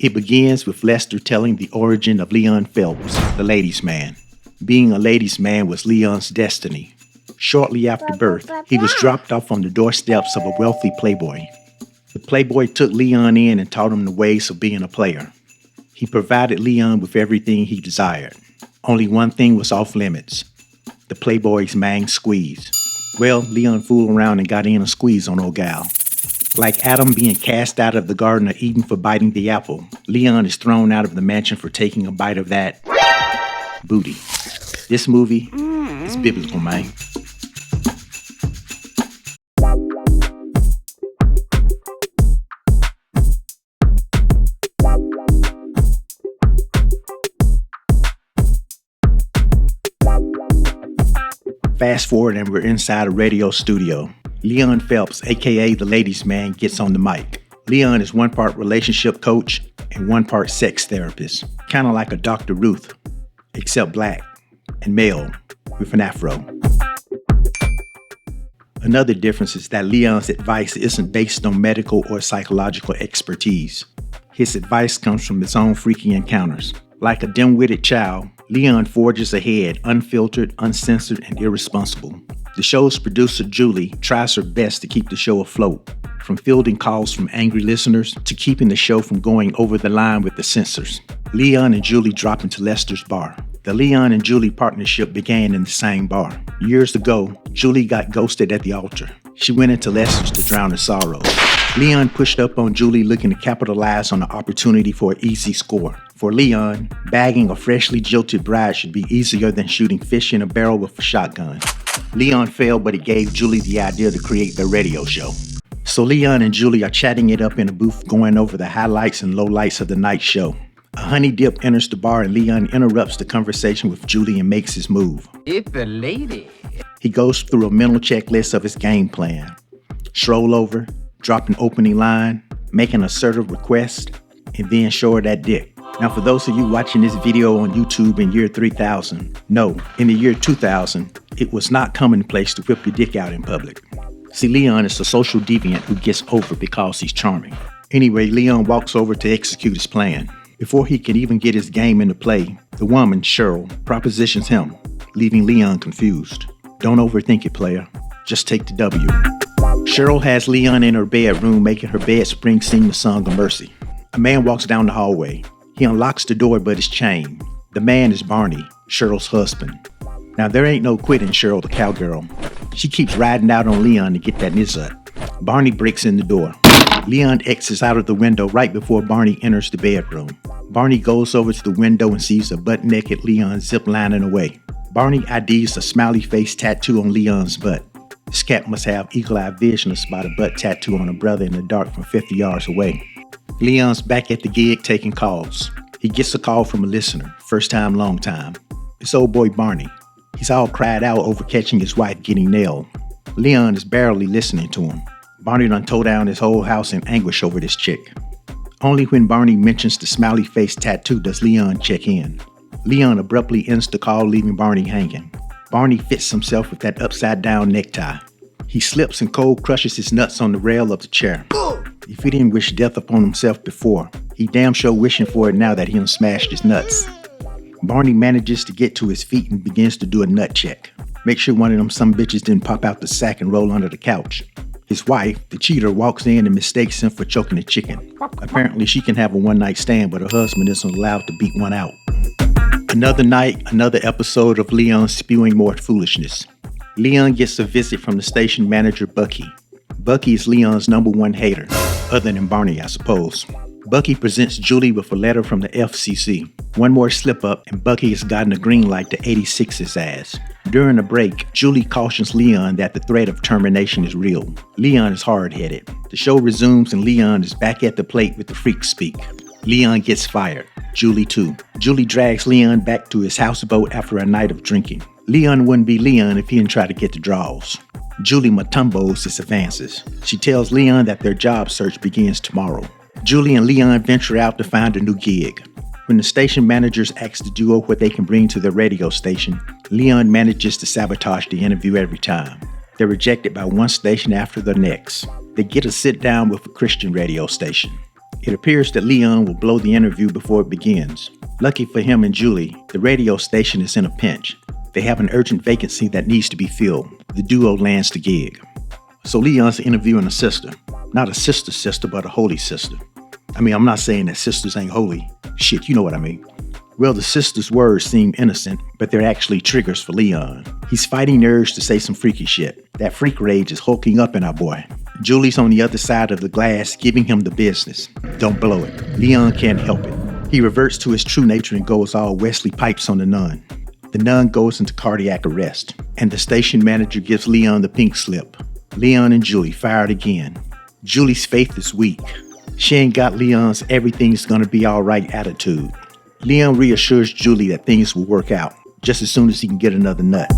It begins with Lester telling the origin of Leon Phelps, the ladies' man. Being a ladies' man was Leon's destiny. Shortly after birth, he was dropped off on the doorsteps of a wealthy playboy. The playboy took Leon in and taught him the ways of being a player. He provided Leon with everything he desired. Only one thing was off limits: the playboy's mang squeeze. Well, Leon fooled around and got in a squeeze on old gal. Like Adam being cast out of the Garden of Eden for biting the apple, Leon is thrown out of the mansion for taking a bite of that booty. This movie is biblical, man. Fast forward and we're inside a radio studio. Leon Phelps, aka the ladies' man, gets on the mic. Leon is one part relationship coach and one part sex therapist. Kind of like a Dr. Ruth, except black and male with an afro. Another difference is that Leon's advice isn't based on medical or psychological expertise. His advice comes from his own freaky encounters. Like a dim-witted child, Leon forges ahead, unfiltered, uncensored, and irresponsible. The show's producer, Julie, tries her best to keep the show afloat, from fielding calls from angry listeners to keeping the show from going over the line with the censors. Leon and Julie drop into Lester's bar. The Leon and Julie partnership began in the same bar. Years ago, Julie got ghosted at the altar. She went into Lester's to drown her sorrows. Leon pushed up on Julie looking to capitalize on the opportunity for an easy score. For Leon, bagging a freshly jilted bride should be easier than shooting fish in a barrel with a shotgun. Leon failed, but he gave Julie the idea to create their radio show. So Leon and Julie are chatting it up in a booth, going over the highlights and lowlights of the night show. A honey dip enters the bar and Leon interrupts the conversation with Julie and makes his move. It's a lady. He goes through a mental checklist of his game plan. Stroll over, drop an opening line, make an assertive request, and then show her that dick. Now, for those of you watching this video on YouTube in year 3000, no, in the year 2000, it was not commonplace to whip your dick out in public. See, Leon is a social deviant who gets over because he's charming. Anyway, Leon walks over to execute his plan. Before he can even get his game into play, the woman, Cheryl, propositions him, leaving Leon confused. Don't overthink it, player. Just take the W. Cheryl has Leon in her bedroom making her bed spring sing the song of mercy. A man walks down the hallway. He unlocks the door but is chained. The man is Barney, Cheryl's husband. Now there ain't no quitting Cheryl the cowgirl. She keeps riding out on Leon to get that nut. Barney breaks in the door. Leon exits out of the window right before Barney enters the bedroom. Barney goes over to the window and sees a butt-naked Leon ziplining away. Barney IDs a smiley face tattoo on Leon's butt. This cat must have eagle-eye vision to spot a butt tattoo on a brother in the dark from 50 yards away. Leon's back at the gig taking calls. He gets a call from a listener, first time, long time. It's old boy Barney. He's all cried out over catching his wife getting nailed. Leon is barely listening to him. Barney done tore down his whole house in anguish over this chick. Only when Barney mentions the smiley face tattoo does Leon check in. Leon abruptly ends the call, leaving Barney hanging. Barney fits himself with that upside down necktie. He slips and cold crushes his nuts on the rail of the chair. If he didn't wish death upon himself before, he damn sure wishing for it now that he done smashed his nuts. Barney manages to get to his feet and begins to do a nut check. Make sure one of them some bitches didn't pop out the sack and roll under the couch. His wife, the cheater, walks in and mistakes him for choking a chicken. Apparently she can have a one-night stand, but her husband isn't allowed to beat one out. Another night, another episode of Leon spewing more foolishness. Leon gets a visit from the station manager, Bucky. Bucky is Leon's #1 hater, other than Barney, I suppose. Bucky presents Julie with a letter from the FCC. One more slip up and Bucky has gotten a green light to 86 his ass. During a break, Julie cautions Leon that the threat of termination is real. Leon is hard-headed. The show resumes and Leon is back at the plate with the freak speak. Leon gets fired. Julie too. Julie drags Leon back to his houseboat after a night of drinking. Leon wouldn't be Leon if he didn't try to get the draws. Julie Matumbos his advances. She tells Leon that their job search begins tomorrow. Julie and Leon venture out to find a new gig. When the station managers ask the duo what they can bring to their radio station, Leon manages to sabotage the interview every time. They're rejected by one station after the next. They get a sit down with a Christian radio station. It appears that Leon will blow the interview before it begins. Lucky for him and Julie, the radio station is in a pinch. They have an urgent vacancy that needs to be filled. The duo lands the gig. So Leon's interviewing a sister. Not a sister, but a holy sister. I mean, I'm not saying that sisters ain't holy. Shit, you know what I mean. Well, the sister's words seem innocent, but they're actually triggers for Leon. He's fighting the urge to say some freaky shit. That freak rage is hulking up in our boy. Julie's on the other side of the glass, giving him the business. Don't blow it. Leon can't help it. He reverts to his true nature and goes all Wesley Pipes on the nun. The nun goes into cardiac arrest, and the station manager gives Leon the pink slip. Leon and Julie fired again. Julie's faith is weak. She ain't got Leon's everything's gonna be alright attitude. Leon reassures Julie that things will work out, just as soon as he can get another nut.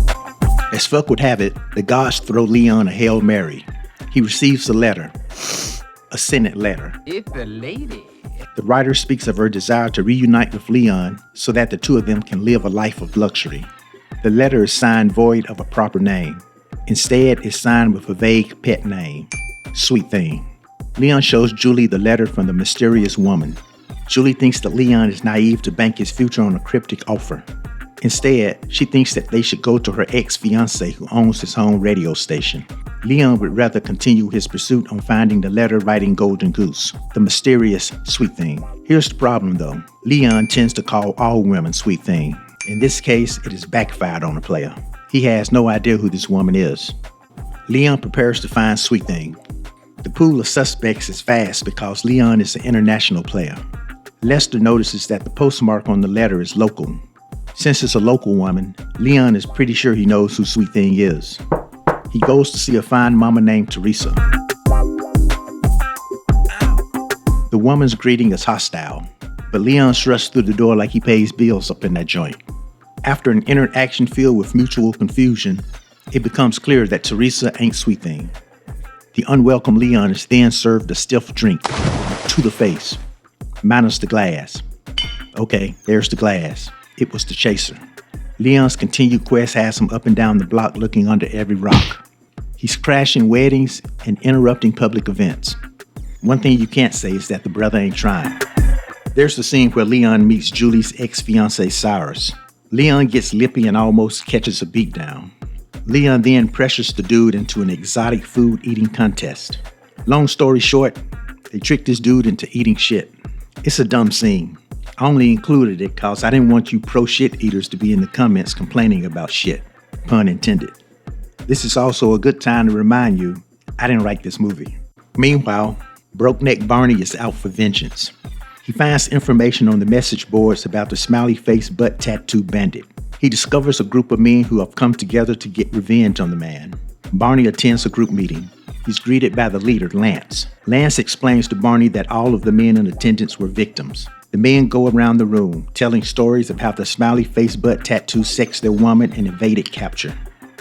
As fuck would have it, the gods throw Leon a Hail Mary. He receives a letter. A Senate letter. It's a lady. The writer speaks of her desire to reunite with Leon so that the two of them can live a life of luxury. The letter is signed void of a proper name. Instead, it's signed with a vague pet name, Sweet Thing. Leon shows Julie the letter from the mysterious woman. Julie thinks that Leon is naive to bank his future on a cryptic offer. Instead, she thinks that they should go to her ex-fiancé who owns his home radio station. Leon would rather continue his pursuit on finding the letter-writing golden goose, the mysterious Sweet Thing. Here's the problem though. Leon tends to call all women Sweet Thing. In this case, it has backfired on the player. He has no idea who this woman is. Leon prepares to find Sweet Thing. The pool of suspects is vast because Leon is an international player. Lester notices that the postmark on the letter is local. Since it's a local woman, Leon is pretty sure he knows who Sweet Thing is. He goes to see a fine mama named Teresa. The woman's greeting is hostile, but Leon struts through the door like he pays bills up in that joint. After an interaction filled with mutual confusion, it becomes clear that Teresa ain't Sweet Thing. The unwelcome Leon is then served a stiff drink to the face, minus the glass. Okay, there's the glass. It was the chaser. Leon's continued quest has him up and down the block looking under every rock. He's crashing weddings and interrupting public events. One thing you can't say is that the brother ain't trying. There's the scene where Leon meets Julie's ex-fiancé Cyrus. Leon gets lippy and almost catches a beatdown. Leon then pressures the dude into an exotic food eating contest. Long story short, they tricked this dude into eating shit. It's a dumb scene. I only included it cause I didn't want you pro-shit eaters to be in the comments complaining about shit. Pun intended. This is also a good time to remind you, I didn't write this movie. Meanwhile, Broke Neck Barney is out for vengeance. He finds information on the message boards about the smiley face butt tattoo bandit. He discovers a group of men who have come together to get revenge on the man. Barney attends a group meeting. He's greeted by the leader, Lance. Lance explains to Barney that all of the men in attendance were victims. The men go around the room, telling stories of how the smiley face butt tattoo sexed their woman and evaded capture.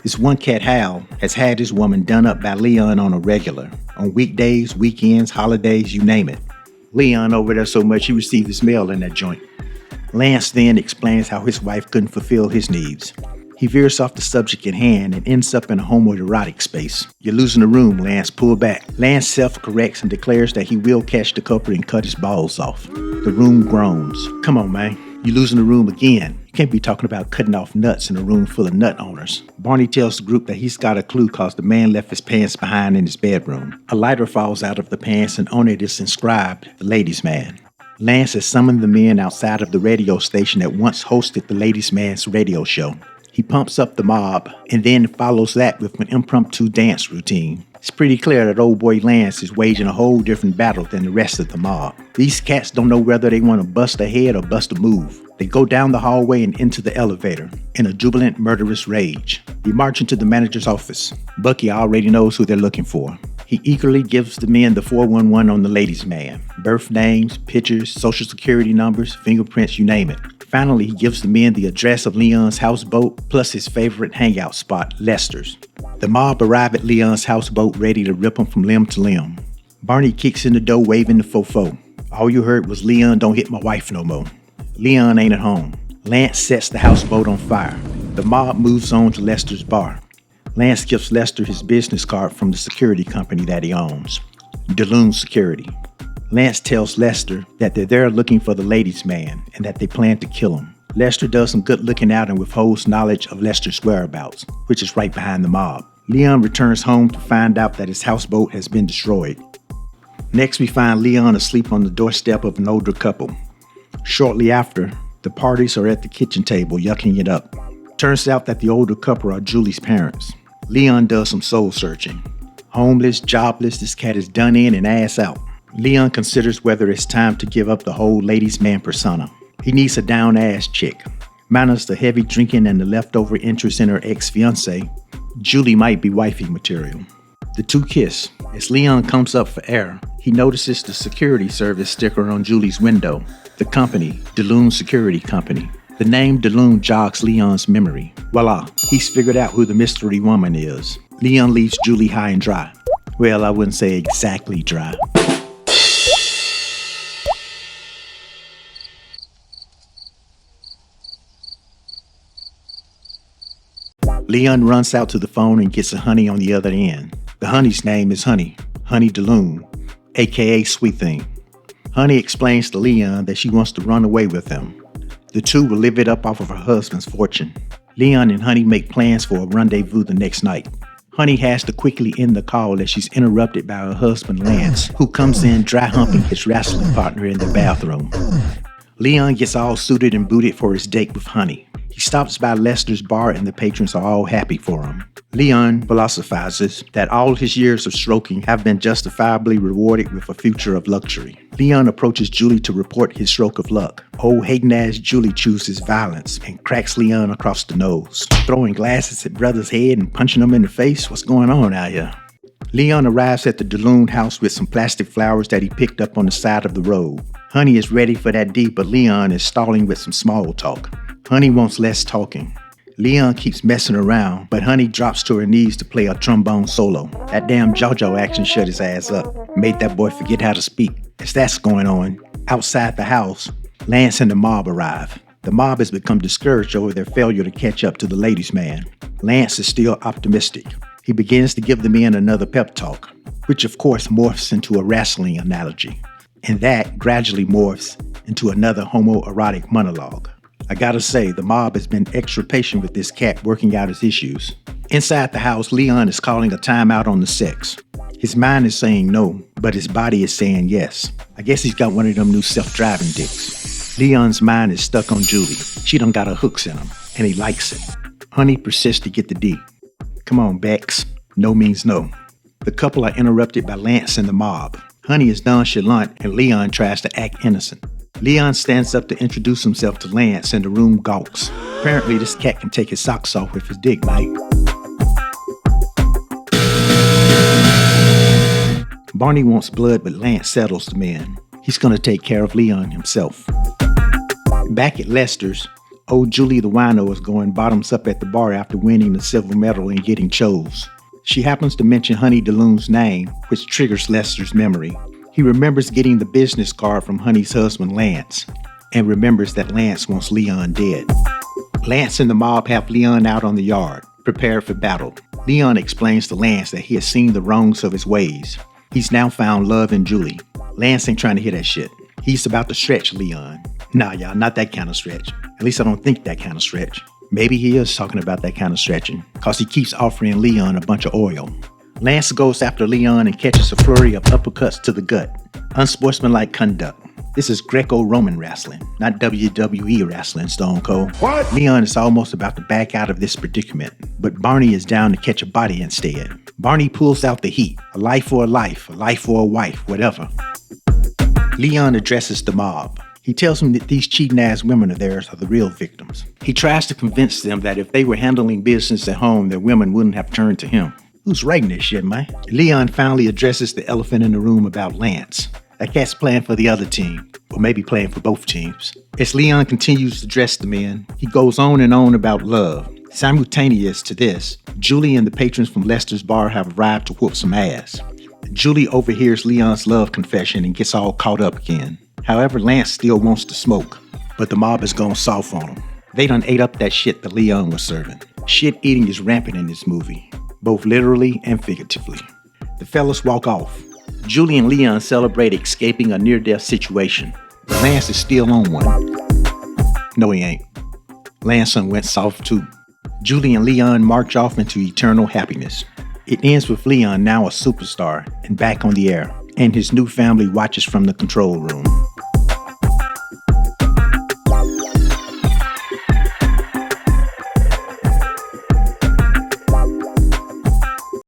This one cat, Hal, has had his woman done up by Leon on a regular. On weekdays, weekends, holidays, you name it. Leon over there so much he received his mail in that joint. Lance then explains how his wife couldn't fulfill his needs. He veers off the subject at hand and ends up in a homoerotic space. You're losing the room, Lance. Pull back. Lance self-corrects and declares that he will catch the culprit and cut his balls off. The room groans. Come on, man. You're losing the room again. You can't be talking about cutting off nuts in a room full of nut owners. Barney tells the group that he's got a clue cause the man left his pants behind in his bedroom. A lighter falls out of the pants and on it is inscribed, the ladies' man. Lance has summoned the men outside of the radio station that once hosted the ladies' man's radio show. He pumps up the mob and then follows that with an impromptu dance routine. It's pretty clear that old boy Lance is waging a whole different battle than the rest of the mob. These cats don't know whether they want to bust a head or bust a move. They go down the hallway and into the elevator in a jubilant, murderous rage. They march into the manager's office. Bucky already knows who they're looking for. He eagerly gives the men the 411 on the ladies' man. Birth names, pictures, social security numbers, fingerprints, you name it. Finally, he gives the men the address of Leon's houseboat plus his favorite hangout spot, Lester's. The mob arrive at Leon's houseboat ready to rip him from limb to limb. Barney kicks in the door waving the fofo. All you heard was Leon don't hit my wife no more. Leon ain't at home. Lance sets the houseboat on fire. The mob moves on to Lester's bar. Lance gives Lester his business card from the security company that he owns, DeLune Security. Lance tells Lester that they're there looking for the ladies' man and that they plan to kill him. Lester does some good looking out and withholds knowledge of Lester's whereabouts, which is right behind the mob. Leon returns home to find out that his houseboat has been destroyed. Next, we find Leon asleep on the doorstep of an older couple. Shortly after, the parties are at the kitchen table yucking it up. Turns out that the older couple are Julie's parents. Leon does some soul searching. Homeless, jobless, this cat is done in and ass out. Leon considers whether it's time to give up the whole ladies' man persona. He needs a down-ass chick. Minus the heavy drinking and the leftover interest in her ex-fiancé, Julie might be wifey material. The two kiss. As Leon comes up for air, he notices the security service sticker on Julie's window. The company, DeLune Security Company. The name DeLune jogs Leon's memory. Voila, he's figured out who the mystery woman is. Leon leaves Julie high and dry. Well, I wouldn't say exactly dry. Leon runs out to the phone and gets a honey on the other end. The honey's name is Honey DeLune, aka Sweet Thing. Honey explains to Leon that she wants to run away with him. The two will live it up off of her husband's fortune. Leon and Honey make plans for a rendezvous the next night. Honey has to quickly end the call as she's interrupted by her husband Lance, who comes in dry humping his wrestling partner in the bathroom. Leon gets all suited and booted for his date with Honey. He stops by Lester's bar and the patrons are all happy for him. Leon philosophizes that all his years of stroking have been justifiably rewarded with a future of luxury. Leon approaches Julie to report his stroke of luck. Old hating-ass Julie chooses violence and cracks Leon across the nose. Throwing glasses at brother's head and punching him in the face? What's going on out here? Leon arrives at the DeLune house with some plastic flowers that he picked up on the side of the road. Honey is ready for that D, but Leon is stalling with some small talk. Honey wants less talking. Leon keeps messing around, but Honey drops to her knees to play a trombone solo. That damn JoJo action shut his ass up. Made that boy forget how to speak. As that's going on, outside the house, Lance and the mob arrive. The mob has become discouraged over their failure to catch up to the ladies' man. Lance is still optimistic. He begins to give the men another pep talk, which of course morphs into a wrestling analogy. And that gradually morphs into another homoerotic monologue. I gotta say, the mob has been extra patient with this cat working out his issues. Inside the house, Leon is calling a timeout on the sex. His mind is saying no, but his body is saying yes. I guess he's got one of them new self-driving dicks. Leon's mind is stuck on Julie. She done got her hooks in him, and he likes it. Honey persists to get the D. Come on, Bex. No means no. The couple are interrupted by Lance and the mob. Honey is nonchalant, and Leon tries to act innocent. Leon stands up to introduce himself to Lance and the room gawks. Apparently this cat can take his socks off with his dick, mate. Barney wants blood, but Lance settles the man. He's gonna take care of Leon himself. Back at Lester's, old Julie the wino is going bottoms up at the bar after winning the silver medal and getting chose. She happens to mention Honey DeLune's name, which triggers Lester's memory. He remembers getting the business card from Honey's husband, Lance, and remembers that Lance wants Leon dead. Lance and the mob have Leon out on the yard, prepared for battle. Leon explains to Lance that he has seen the wrongs of his ways. He's now found love in Julie. Lance ain't trying to hear that shit. He's about to stretch Leon. Nah, y'all, not that kind of stretch. At least I don't think that kind of stretch. Maybe he is talking about that kind of stretching, cause he keeps offering Leon a bunch of oil. Lance goes after Leon and catches a flurry of uppercuts to the gut. Unsportsmanlike conduct. This is Greco-Roman wrestling, not WWE wrestling, Stone Cold. What? Leon is almost about to back out of this predicament, but Barney is down to catch a body instead. Barney pulls out the heat. A life for a life, a life for a wife, whatever. Leon addresses the mob. He tells them that these cheating-ass women of theirs are the real victims. He tries to convince them that if they were handling business at home, their women wouldn't have turned to him. Who's writing this shit, man? Leon finally addresses the elephant in the room about Lance. That cat's playing for the other team, or maybe playing for both teams. As Leon continues to address the men, he goes on and on about love. Simultaneous to this, Julie and the patrons from Lester's bar have arrived to whoop some ass. Julie overhears Leon's love confession and gets all caught up again. However, Lance still wants to smoke, but the mob has gone soft on him. They done ate up that shit that Leon was serving. Shit eating is rampant in this movie, both literally and figuratively. The fellas walk off. Julie and Leon celebrate escaping a near-death situation, but Lance is still on one. No, he ain't. Lance went soft too. Julie and Leon march off into eternal happiness. It ends with Leon now a superstar and back on the air, and his new family watches from the control room.